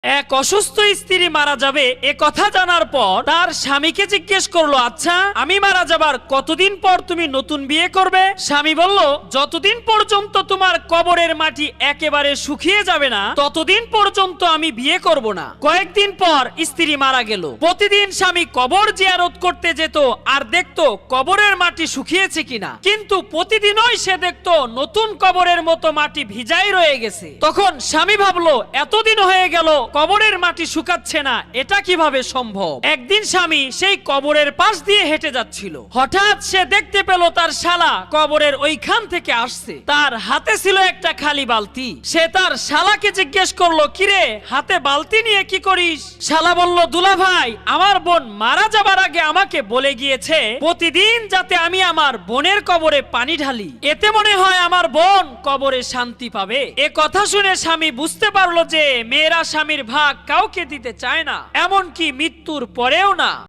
এক অসুস্থ স্ত্রী মারা যাবে এ কথা জানার পর তার স্বামীকে জিজ্ঞেস করলো, আচ্ছা আমি মারা যাবার কতদিন পর তুমি নতুন বিয়ে করবে? স্বামী বলল, যতদিন পর্যন্ত তোমার কবরের মাটি একেবারে শুকিয়ে যাবে না ততদিন পর্যন্ত আমি বিয়ে করব না। কয়েকদিন পর স্ত্রী মারা গেল। প্রতিদিন স্বামী কবর জিয়ারত করতে যেত আর দেখতো কবরের মাটি শুকিয়েছে কিনা, কিন্তু প্রতিদিনই সে দেখতো নতুন কবরের মতো মাটি ভিজাই রয়ে গেছে। তখন স্বামী ভাবলো, এতদিন হয়ে গেল কবরের মাটি শুকাচ্ছে না, এটা কিভাবে সম্ভব? একদিন স্বামী সেই কবরের পাশ দিয়ে হেঁটে যাচ্ছিল। হঠাৎ সে দেখতে পেল তার শালা কবরের ওইখান থেকে আসছে। তার হাতে ছিল একটা খালি বালতি। সে তার শালাকে জিজ্ঞেস করলো, কিরে হাতে বালতি নিয়ে কি করিস? শালা বলল, দুলা ভাই, আমার বোন মারা যাবার আগে আমাকে বলে গিয়েছে প্রতিদিন যাতে আমি আমার বোনের কবরে পানি ঢালি, এতে মনে হয় আমার বোন কবরে শান্তি পাবে। এ কথা শুনে স্বামী বুঝতে পারলো যে মেয়েরা স্বামীর ভাগ কাউকে দিতে চায় না, এমনকি মৃত্যুর পরেও না।